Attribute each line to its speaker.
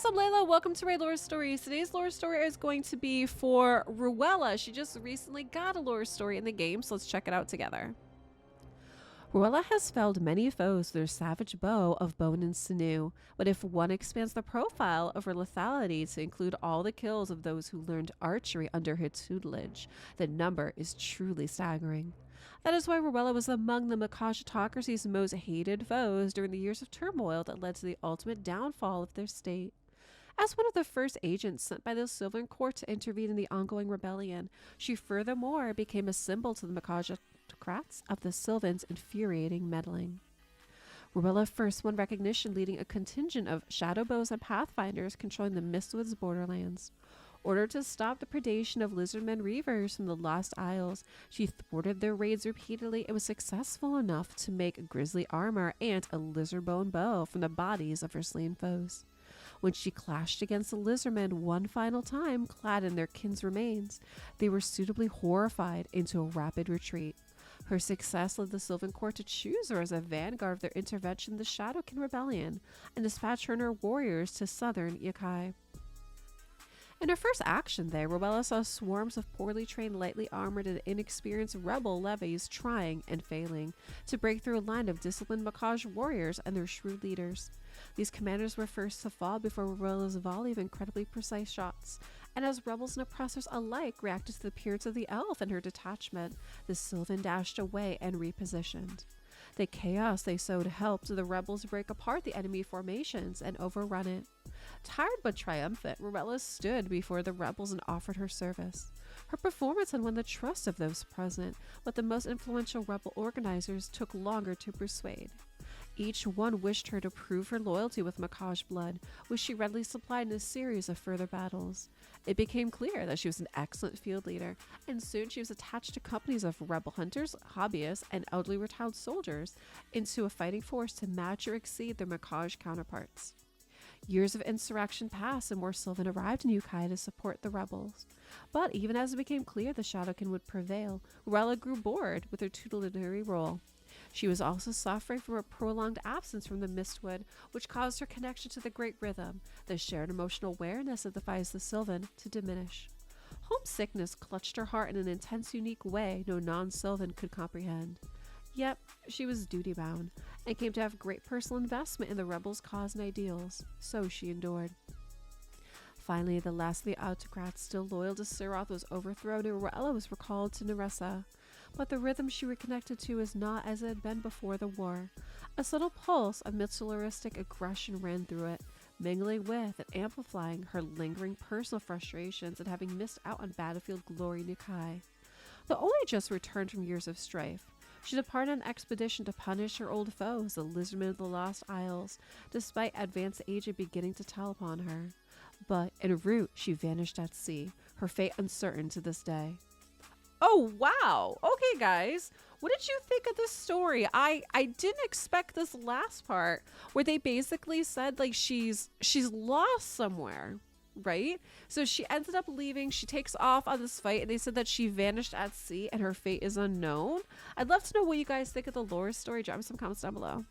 Speaker 1: guys, I'm Layla. Welcome to raidlore Stories. Today's lore story is going to be for Ruella. She just recently got a lore story in the game, so let's check it out together. Ruella has felled many foes with her savage bow of bone and sinew, but if one expands the profile of her lethality to include all the kills of those who learned archery under her tutelage, the number is truly staggering. That is why Ruella was among the Makajitocracy's most hated foes during the years of turmoil that led to the ultimate downfall of their state. As one of the first agents sent by the Sylvan Court to intervene in the ongoing rebellion, she furthermore became a symbol to the Makajitocrats of the Sylvans' infuriating meddling. Ruella first won recognition leading a contingent of Shadowbows and Pathfinders controlling the Mistwood's borderlands. Ordered to stop the predation of lizardmen reavers from the Lost Isles, she thwarted their raids repeatedly and was successful enough to make grisly armor and a lizardbone bow from the bodies of her slain foes. When she clashed against the lizardmen one final time, clad in their kin's remains, they were suitably horrified into a rapid retreat. Her success led the Sylvan Court to choose her as a vanguard of their intervention in the Shadowkin Rebellion and dispatch her and her warriors to southern Yakai. In her first action there, Ruella saw swarms of poorly trained, lightly armored, and inexperienced rebel levies trying and failing to break through a line of disciplined Makaj warriors and their shrewd leaders. These commanders were first to fall before Ruella's volley of incredibly precise shots, and as rebels and oppressors alike reacted to the appearance of the elf and her detachment, the Sylvan dashed away and repositioned. The chaos they sowed helped the rebels break apart the enemy formations and overrun it. Tired but triumphant, Ruella stood before the rebels and offered her service. Her performance had won the trust of those present, but the most influential rebel organizers took longer to persuade. Each one wished her to prove her loyalty with Makaj blood, which she readily supplied in a series of further battles. It became clear that she was an excellent field leader, and soon she was attached to companies of rebel hunters, hobbyists, and elderly retired soldiers into a fighting force to match or exceed their Makaj counterparts. Years of insurrection passed and more Sylvan arrived in Yukai to support the rebels. But even as it became clear the Shadowkin would prevail, Ruella grew bored with her tutelary role. She was also suffering from a prolonged absence from the Mistwood, which caused her connection to the Great Rhythm, the shared emotional awareness that defies the Sylvan, to diminish. Homesickness clutched her heart in an intense, unique way no non-Sylvan could comprehend. Yet, she was duty-bound, and came to have great personal investment in the rebels' cause and ideals, so she endured. Finally, the last of the autocrats still loyal to Siroth was overthrown and Ruella was recalled to Nerissa. But the rhythm she reconnected to was not as it had been before the war. A subtle pulse of militaristic aggression ran through it, mingling with and amplifying her lingering personal frustrations at having missed out on battlefield glory in Yukai. Though only just returned from years of strife, she departed on an expedition to punish her old foes, the lizardmen of the Lost Isles, despite advanced age beginning to tell upon her. But en route, she vanished at sea, her fate uncertain to this day. Oh, wow. Okay, guys. What did you think of this story? I didn't expect this last part where they basically said like she's lost somewhere, right? So she ended up leaving. She takes off on this fight and they said that she vanished at sea and her fate is unknown. I'd love to know what you guys think of the lore story. Drop me some comments down below.